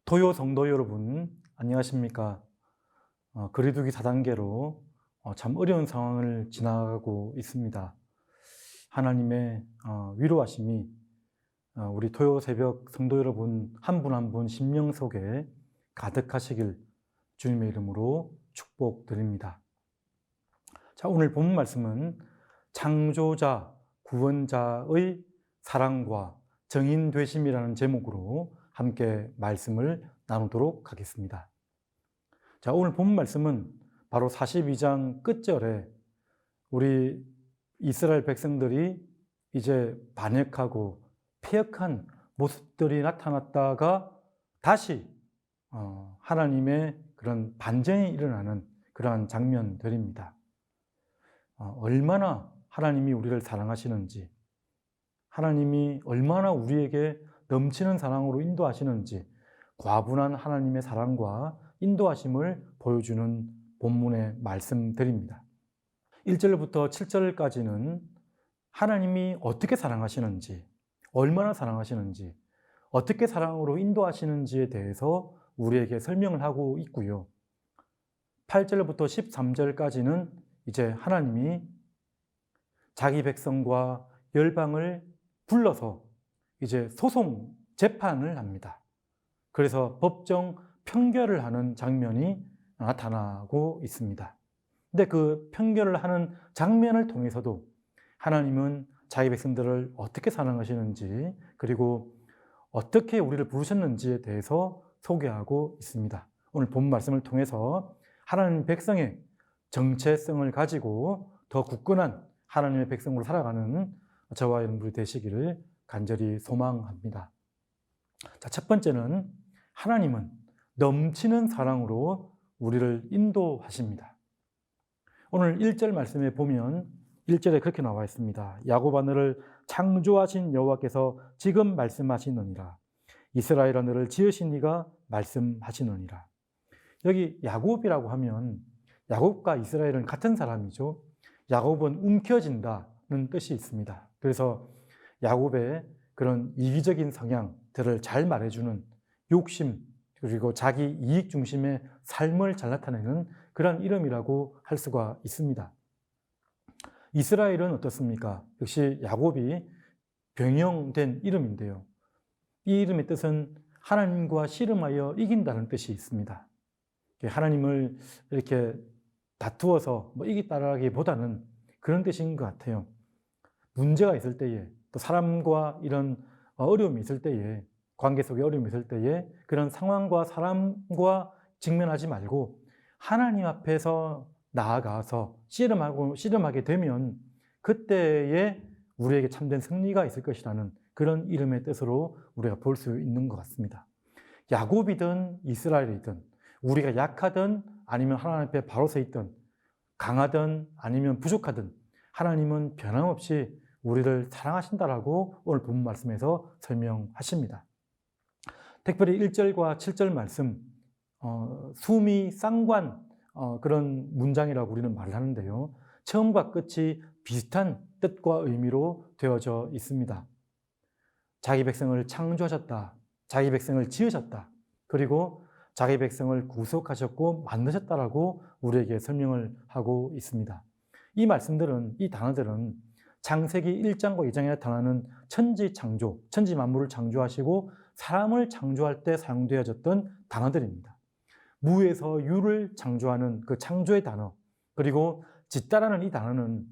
토요 성도 여러분, 안녕하십니까? 거리두기 4단계로 참 어려운 상황을 지나가고 있습니다. 하나님의 위로하심이 우리 토요 새벽 성도 여러분 한 분 한 분 심령 속에 가득하시길 주님의 이름으로 축복드립니다. 자, 오늘 본문 말씀은 창조자, 구원자의 사랑과 정인 되심이라는 제목으로 함께 말씀을 나누도록 하겠습니다. 자, 오늘 본문 말씀은 바로 42장 끝절에 우리 이스라엘 백성들이 이제 반역하고 패역한 모습들이 나타났다가 다시 하나님의 그런 반전이 일어나는 그러한 장면들입니다. 얼마나 하나님이 우리를 사랑하시는지, 하나님이 얼마나 우리에게 넘치는 사랑으로 인도하시는지 과분한 하나님의 사랑과 인도하심을 보여주는 본문의 말씀들입니다. 1절부터 7절까지는 하나님이 어떻게 사랑하시는지, 얼마나 사랑하시는지, 어떻게 사랑으로 인도하시는지에 대해서 우리에게 설명을 하고 있고요. 8절부터 13절까지는 이제 하나님이 자기 백성과 열방을 불러서 이제 소송 재판을 합니다. 그래서 법정 편결을 하는 장면이 나타나고 있습니다. 근데 그 편결을 하는 장면을 통해서도 하나님은 자기 백성들을 어떻게 사랑하시는지, 그리고 어떻게 우리를 부르셨는지에 대해서 소개하고 있습니다. 오늘 본 말씀을 통해서 하나님 백성의 정체성을 가지고 더 굳건한 하나님의 백성으로 살아가는 저와 여러분들이 되시기를 간절히 소망합니다. 자, 첫 번째는 하나님은 넘치는 사랑으로 우리를 인도하십니다. 오늘 1절 말씀에 보면 1절에 그렇게 나와 있습니다. 야곱아 너를 창조하신 여호와께서 지금 말씀하시느니라. 이스라엘아 너를 지으신 이가 말씀하시느니라. 여기 야곱이라고 하면 야곱과 이스라엘은 같은 사람이죠. 야곱은 움켜진다는 뜻이 있습니다. 그래서 야곱의 그런 이기적인 성향들을 잘 말해주는 욕심, 그리고 자기 이익 중심의 삶을 잘 나타내는 그런 이름이라고 할 수가 있습니다. 이스라엘은 어떻습니까? 역시 야곱이 변형된 이름인데요. 이 이름의 뜻은 하나님과 씨름하여 이긴다는 뜻이 있습니다. 하나님을 이렇게 다투어서 이기다라기보다는 그런 뜻인 것 같아요. 문제가 있을 때에, 또 사람과 이런 어려움이 있을 때에, 관계 속에 어려움이 있을 때에 그런 상황과 사람과 직면하지 말고 하나님 앞에서 나아가서 씨름하게 되면 그때에 우리에게 참된 승리가 있을 것이라는 그런 이름의 뜻으로 우리가 볼 수 있는 것 같습니다. 야곱이든 이스라엘이든 우리가 약하든 아니면 하나님 앞에 바로 서 있든 강하든 아니면 부족하든 하나님은 변함없이 우리를 사랑하신다라고 오늘 본문 말씀에서 설명하십니다. 특별히 1절과 7절 말씀, 수미 쌍관 그런 문장이라고 우리는 말을 하는데요. 처음과 끝이 비슷한 뜻과 의미로 되어져 있습니다. 자기 백성을 창조하셨다, 자기 백성을 지으셨다, 그리고 자기 백성을 구속하셨고 만드셨다라고 우리에게 설명을 하고 있습니다. 이 말씀들은, 이 단어들은 창세기 1장과 2장에 나타나는 천지 창조, 천지 만물을 창조하시고 사람을 창조할 때 사용되어졌던 단어들입니다. 무에서 유를 창조하는 그 창조의 단어, 그리고 짓다라는 이 단어는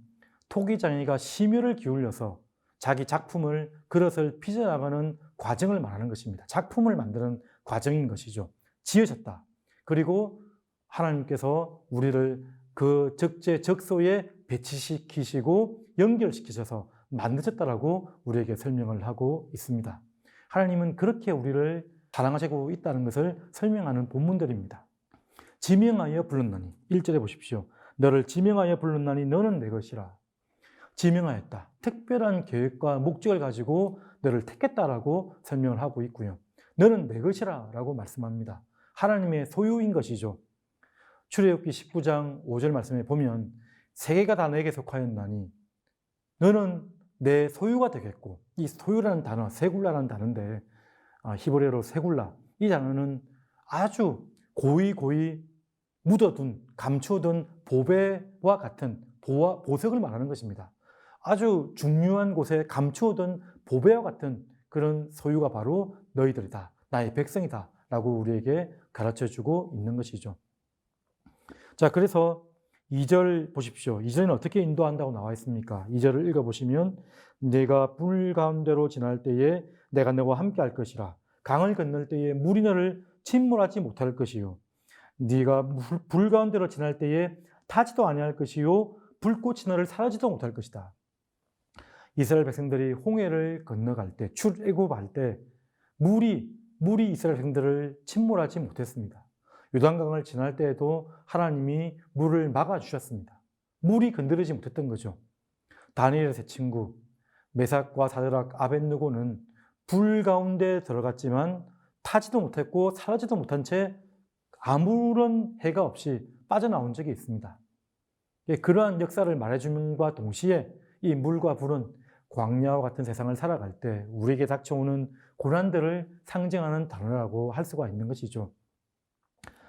토기장이가 심혈을 기울여서 자기 작품을, 그릇을 빚어나가는 과정을 말하는 것입니다. 작품을 만드는 과정인 것이죠. 지으셨다. 그리고 하나님께서 우리를 그 적재적소에 배치시키시고 연결시키셔서 만드셨다라고 우리에게 설명을 하고 있습니다. 하나님은 그렇게 우리를 사랑하시고 있다는 것을 설명하는 본문들입니다. 지명하여 불렀나니, 1절에 보십시오. 너를 지명하여 불렀나니 너는 내 것이라. 지명하였다. 특별한 계획과 목적을 가지고 너를 택했다라고 설명을 하고 있고요. 너는 내 것이라 라고 말씀합니다. 하나님의 소유인 것이죠. 출애굽기 19장 5절 말씀에 보면 세계가 다 내게 속하였나니 너는 내 소유가 되겠고, 이 소유라는 단어, 세굴라라는 단어인데 히브리어로 세굴라, 이 단어는 아주 고이 묻어둔, 감추어둔 보배와 같은 보석을 말하는 것입니다. 아주 중요한 곳에 감추어둔 보배와 같은 그런 소유가 바로 너희들이다. 나의 백성이다. 라고 우리에게 가르쳐주고 있는 것이죠. 자, 그래서 2절 보십시오. 2절에는 어떻게 인도한다고 나와 있습니까? 2절을 읽어보시면 네가 불 가운데로 지날 때에 내가 너와 함께 할 것이라. 강을 건널 때에 물이 너를 침몰하지 못할 것이요. 네가 불 가운데로 지날 때에 타지도 아니할 것이요. 불꽃이 너를 사라지도 못할 것이다. 이스라엘 백성들이 홍해를 건너갈 때, 출애굽할 때 물이 이스라엘 백성들을 침몰하지 못했습니다. 요단강을 지날 때에도 하나님이 물을 막아주셨습니다. 물이 건드리지 못했던 거죠. 다니엘의 세 친구 메삭과 사드락, 아벳느고는 불 가운데 들어갔지만 타지도 못했고 사라지도 못한 채 아무런 해가 없이 빠져나온 적이 있습니다. 그러한 역사를 말해줌과 동시에 이 물과 불은 광야와 같은 세상을 살아갈 때 우리에게 닥쳐오는 고난들을 상징하는 단어라고 할 수가 있는 것이죠.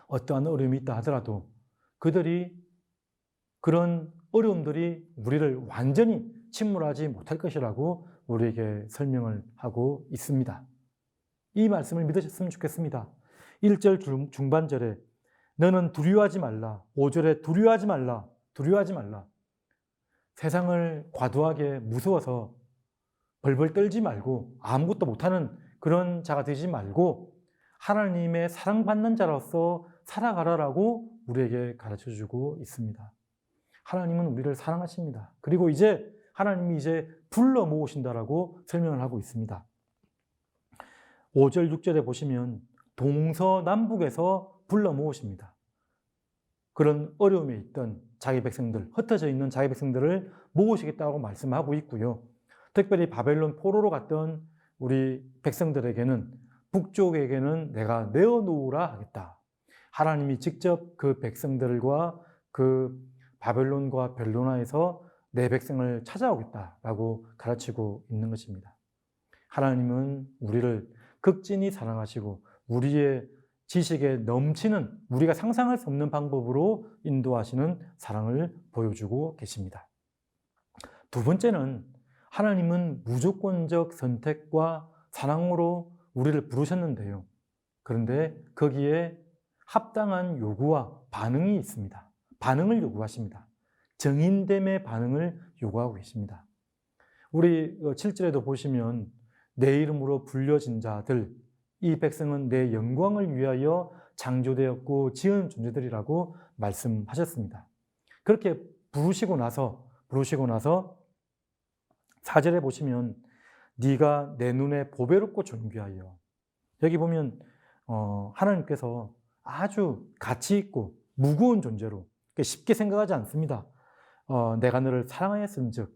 어떠한 어려움이 있다 하더라도 그런 어려움들이 우리를 완전히 침몰하지 못할 것이라고 우리에게 설명을 하고 있습니다. 이 말씀을 믿으셨으면 좋겠습니다. 1절 중반절에 너는 두려워하지 말라. 5절에 두려워하지 말라. 세상을 과도하게 무서워서 벌벌 떨지 말고 아무것도 못하는 그런 자가 되지 말고 하나님의 사랑받는 자로서 살아가라라고 우리에게 가르쳐주고 있습니다. 하나님은 우리를 사랑하십니다. 그리고 하나님이 불러 모으신다라고 설명을 하고 있습니다. 5절, 6절에 보시면 동서남북에서 불러 모으십니다. 그런 어려움에 있던 자기 백성들, 흩어져 있는 자기 백성들을 모으시겠다고 말씀하고 있고요. 특별히 바벨론 포로로 갔던 우리 백성들에게는 북쪽에게는 내가 내어놓으라 하겠다. 하나님이 직접 그 백성들과 그 바벨론과 벨로나에서 내 백성을 찾아오겠다라고 가르치고 있는 것입니다. 하나님은 우리를 극진히 사랑하시고 우리의 지식에 넘치는 우리가 상상할 수 없는 방법으로 인도하시는 사랑을 보여주고 계십니다. 두 번째는 하나님은 무조건적 선택과 사랑으로 우리를 부르셨는데요. 그런데 거기에 합당한 요구와 반응이 있습니다. 반응을 요구하십니다. 정인됨의 반응을 요구하고 계십니다. 우리 7절에도 보시면 내 이름으로 불려진 자들, 이 백성은 내 영광을 위하여 창조되었고 지은 존재들이라고 말씀하셨습니다. 그렇게 부르시고 나서 4절에 보시면 네가 내 눈에 보배롭고 존귀하여, 여기 보면 하나님께서 아주 가치 있고 무거운 존재로 쉽게 생각하지 않습니다. 내가 너를 사랑하였은즉,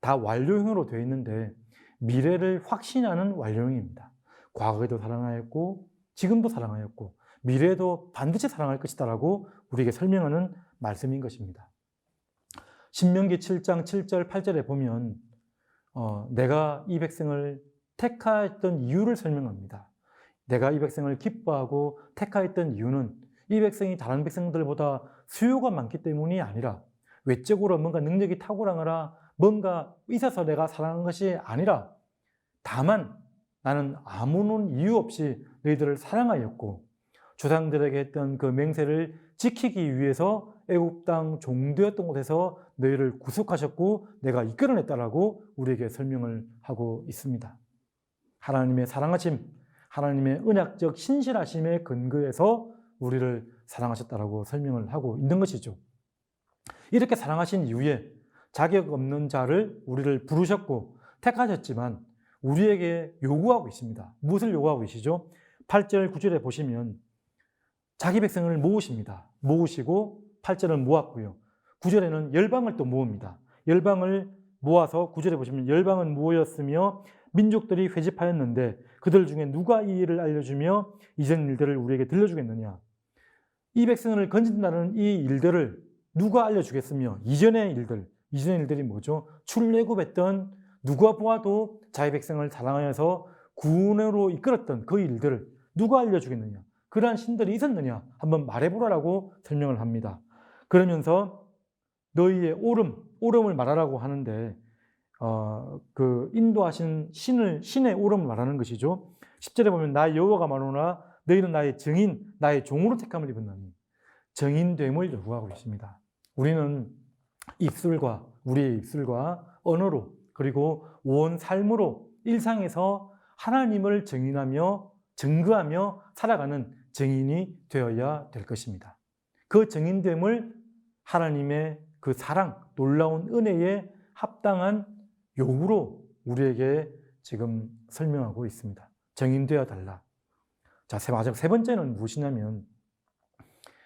다 완료형으로 되어 있는데 미래를 확신하는 완료형입니다. 과거에도 사랑하였고 지금도 사랑하였고 미래에도 반드시 사랑할 것이다라고 우리에게 설명하는 말씀인 것입니다. 신명기 7장 7절 8절에 보면 내가 이 백성을 택하였던 이유를 설명합니다. 내가 이 백성을 기뻐하고 택하였던 이유는 이 백성이 다른 백성들보다 수요가 많기 때문이 아니라, 외적으로 뭔가 능력이 탁월하거나 뭔가 있어서 내가 사랑한 것이 아니라, 다만 나는 아무런 이유 없이 너희들을 사랑하였고 조상들에게 했던 그 맹세를 지키기 위해서 애굽 땅 종되었던 곳에서 너희를 구속하셨고 내가 이끌어냈다라고 우리에게 설명을 하고 있습니다. 하나님의 사랑하심, 하나님의 언약적 신실하심에 근거해서 우리를 사랑하셨다라고 설명을 하고 있는 것이죠. 이렇게 사랑하신 이후에 자격 없는 자를 우리를 부르셨고 택하셨지만 우리에게 요구하고 있습니다. 무엇을 요구하고 계시죠? 8절, 9절에 보시면 자기 백성을 모으십니다. 모으시고 8절은 모았고요. 9절에는 열방을 또 모읍니다. 열방을 모아서 9절에 보시면 열방은 모였으며 민족들이 회집하였는데 그들 중에 누가 이 일을 알려주며 이전 일들을 우리에게 들려주겠느냐. 이 백성을 건진다는 이 일들을 누가 알려주겠으며 이전의 일들이 뭐죠? 출애굽했던 누가 보아도 자기 백성을 사랑하여서 구원으로 이끌었던 그 일들을 누가 알려주겠느냐? 그러한 신들이 있었느냐? 한번 말해보라라고 설명을 합니다. 그러면서 너희의 오름을 말하라고 하는데 그 인도하신 신의 오름을 말하는 것이죠. 10절에 보면 나 여호와가 말하노라 너희는 나의 증인, 나의 종으로 택함을 입었나니 증인됨을 요구하고 있습니다. 우리는 우리의 입술과 언어로 그리고 온 삶으로 일상에서 하나님을 증거하며 살아가는 증인이 되어야 될 것입니다. 그 증인됨을 하나님의 그 사랑, 놀라운 은혜에 합당한 요구로 우리에게 지금 설명하고 있습니다. 증인되어 달라. 자, 마지막 세 번째는 무엇이냐면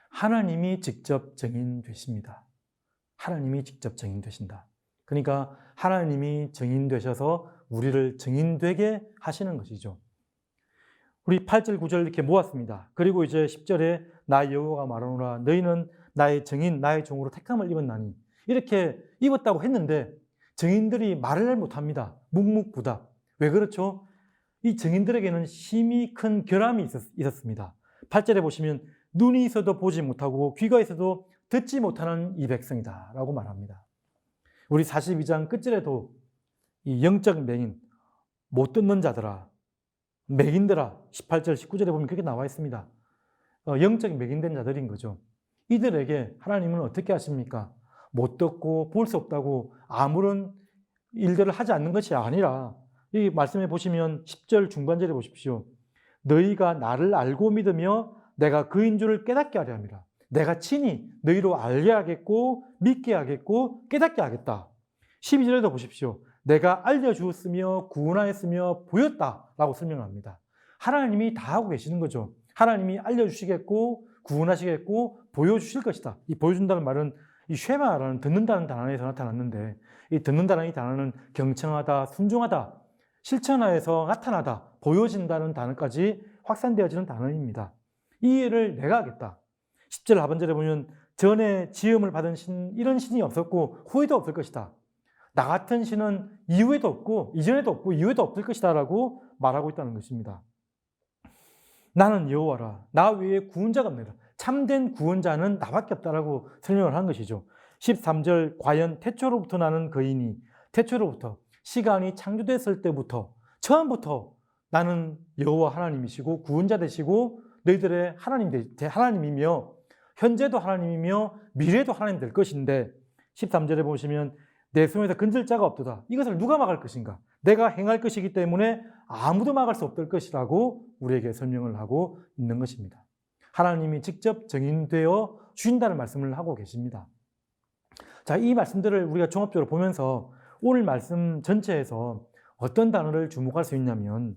하나님이 직접 증인되십니다. 하나님이 직접 증인되신다. 그러니까 하나님이 증인되셔서 우리를 증인되게 하시는 것이죠. 우리 8절, 9절 이렇게 모았습니다. 그리고 이제 10절에 나 여호와가 말하노라 너희는 나의 증인, 나의 종으로 택함을 입었나니 이렇게 입었다고 했는데 증인들이 말을 못합니다. 묵묵부답. 왜 그렇죠? 이 증인들에게는 심히 큰 결함이 있었습니다. 8절에 보시면 눈이 있어도 보지 못하고 귀가 있어도 듣지 못하는 이 백성이다 라고 말합니다. 우리 42장 끝절에도 이 영적 맹인, 못 듣는 자들아, 맹인들아 18절, 19절에 보면 그렇게 나와 있습니다. 영적 맹인된 자들인 거죠. 이들에게 하나님은 어떻게 하십니까? 못 듣고 볼 수 없다고 아무런 일들을 하지 않는 것이 아니라 이 말씀에 보시면 10절 중반절에 보십시오. 너희가 나를 알고 믿으며 내가 그인 줄을 깨닫게 하려 함이라. 내가 친히 너희로 알게 하겠고 믿게 하겠고 깨닫게 하겠다. 12절에도 보십시오. 내가 알려주었으며 구원하였으며 보였다라고 설명합니다. 하나님이 다 하고 계시는 거죠. 하나님이 알려주시겠고 구원하시겠고 보여주실 것이다. 이 보여준다는 말은 이 쉐마라는 듣는다는 단어에서 나타났는데 이 듣는다는 이 단어는 경청하다, 순종하다, 실천하여서 나타나다, 보여진다는 단어까지 확산되어지는 단어입니다. 이 일을 내가 하겠다. 10절 하반절에 보면 전에 지음을 받은 신, 이런 신이 없었고 후에도 없을 것이다. 나 같은 신은 이후에도 없고 이전에도 없고 이후에도 없을 것이다 라고 말하고 있다는 것입니다. 나는 여호와라. 나 외에 구원자가 없느니라. 참된 구원자는 나밖에 없다라고 설명을 한 것이죠. 13절 과연 태초로부터 나는 그이니 태초로부터 시간이 창조됐을 때부터 처음부터 나는 여호와 하나님이시고 구원자 되시고 너희들의 하나님이며 현재도 하나님이며 미래도 하나님 될 것인데 13절에 보시면 내 손에서 건질 자가 없도다. 이것을 누가 막을 것인가? 내가 행할 것이기 때문에 아무도 막을 수 없을 것이라고 우리에게 설명을 하고 있는 것입니다. 하나님이 직접 증인되어 주신다는 말씀을 하고 계십니다. 자, 이 말씀들을 우리가 종합적으로 보면서 오늘 말씀 전체에서 어떤 단어를 주목할 수 있냐면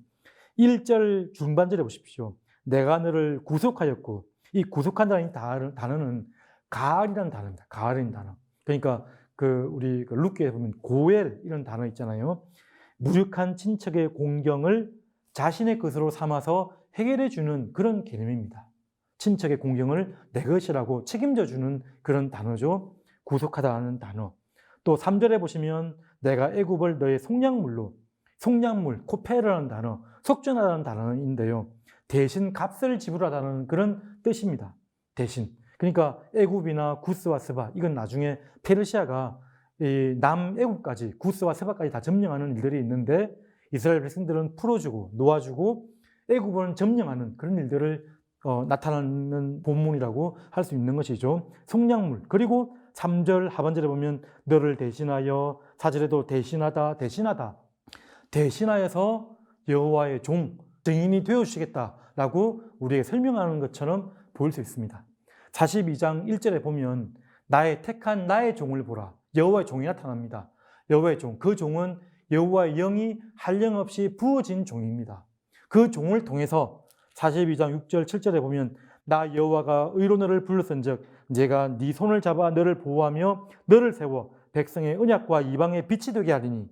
1절 중반절에 보십시오. 내가 너를 구속하였고 이 구속한다는 단어는 가알이라는 단어입니다. 가알이라는 단어. 그러니까 우리 룻기에 보면 고엘 이런 단어 있잖아요. 무력한 친척의 공경을 자신의 것으로 삼아서 해결해 주는 그런 개념입니다. 친척의 공경을 내 것이라고 책임져 주는 그런 단어죠. 구속하다는 단어. 또 3절에 보시면 내가 애굽을 너의 속량물, 코페르라는 단어, 속전하다는 단어인데요. 대신 값을 지불하다는 그런 뜻입니다. 대신. 그러니까 애굽이나 구스와 스바, 이건 나중에 페르시아가 남애굽까지 구스와 스바까지 다 점령하는 일들이 있는데 이스라엘 백성들은 풀어주고 놓아주고 애굽은 점령하는 그런 일들을 나타나는 본문이라고 할 수 있는 것이죠. 속량물. 그리고 3절 하반절에 보면 너를 대신하여 4절에도 대신하여서 여호와의 증인이 되어주시겠다라고 우리에게 설명하는 것처럼 보일 수 있습니다. 42장 1절에 보면 나의 택한 나의 종을 보라. 여호와의 종이 나타납니다. 여호와의 종. 그 종은 여호와의 영이 한량없이 부어진 종입니다. 그 종을 통해서 42장 6절 7절에 보면 나 여호와가 의로 너를 불렀은즉 내가 네 손을 잡아 너를 보호하며 너를 세워 백성의 언약과 이방의 빛이 되게 하리니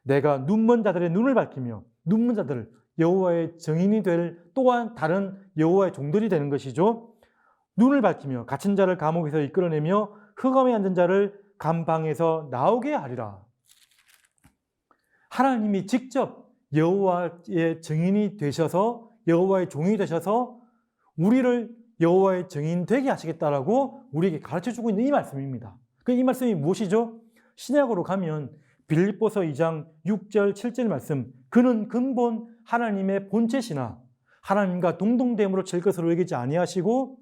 내가 눈먼 자들의 눈을 밝히며 눈먼 자들을 여호와의 증인이 될 또한 다른 여호와의 종들이 되는 것이죠. 눈을 밝히며 갇힌 자를 감옥에서 이끌어내며 흑암에 앉은 자를 감방에서 나오게 하리라. 하나님이 직접 여호와의 증인이 되셔서 여호와의 종이 되셔서 우리를 여호와의 증인 되게 하시겠다라고 우리에게 가르쳐주고 있는 이 말씀입니다. 이 말씀이 무엇이죠? 신약으로 가면 빌립보서 2장 6절 7절 말씀, 그는 근본 하나님의 본체시나 하나님과 동등됨으로 질 것으로 여기지 아니하시고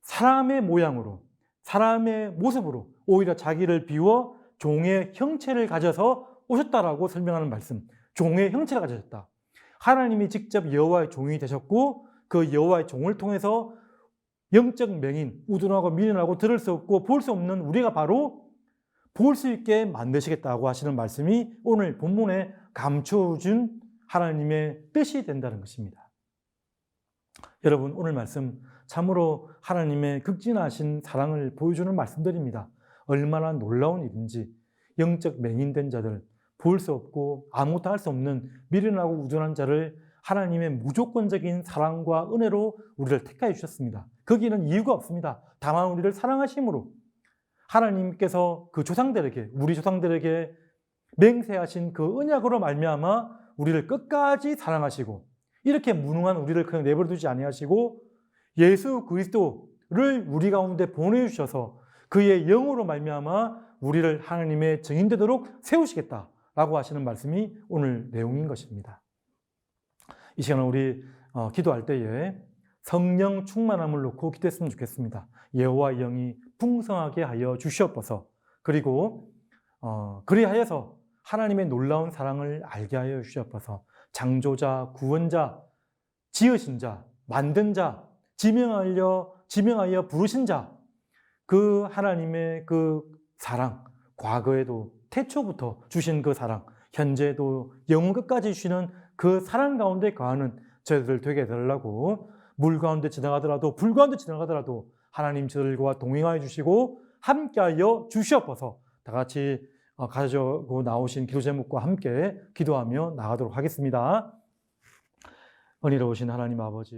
사람의 모양으로, 사람의 모습으로 오히려 자기를 비워 종의 형체를 가져서 오셨다라고 설명하는 말씀. 종의 형체를 가지셨다. 하나님이 직접 여호와의 종이 되셨고 그 여호와의 종을 통해서 영적 맹인, 우둔하고 미련하고 들을 수 없고 볼 수 없는 우리가 바로 볼 수 있게 만드시겠다고 하시는 말씀이 오늘 본문에 감춰준 하나님의 뜻이 된다는 것입니다. 여러분, 오늘 말씀 참으로 하나님의 극진하신 사랑을 보여주는 말씀들입니다. 얼마나 놀라운 일인지 영적 맹인된 자들, 볼 수 없고 아무것도 할 수 없는 미련하고 우둔한 자를 하나님의 무조건적인 사랑과 은혜로 우리를 택하여 주셨습니다. 거기는 이유가 없습니다. 다만 우리를 사랑하심으로 하나님께서 그 조상들에게, 우리 조상들에게 맹세하신 그 언약으로 말미암아 우리를 끝까지 사랑하시고 이렇게 무능한 우리를 그냥 내버려 두지 아니하시고 예수 그리스도를 우리 가운데 보내주셔서 그의 영으로 말미암아 우리를 하나님의 증인되도록 세우시겠다라고 하시는 말씀이 오늘 내용인 것입니다. 이 시간에 우리 기도할 때에 성령 충만함을 놓고 기도했으면 좋겠습니다. 여호와의 영이 풍성하게 하여 주시옵소서. 그리고 그리하여서 하나님의 놀라운 사랑을 알게 하여 주시옵소서. 창조자, 구원자, 지으신 자, 만든 자, 지명하여 부르신 자, 그 하나님의 그 사랑, 과거에도 태초부터 주신 그 사랑, 현재도 영원 끝까지 주시는 그 사랑 가운데 거하는 저희들 되게 해달라고, 물 가운데 지나가더라도 불 가운데 지나가더라도 하나님 저들과 동행하여 주시고 함께하여 주시옵소서. 다 같이 가져고 나오신 기도 제목과 함께 기도하며 나가도록 하겠습니다. 은혜로우신 하나님 아버지,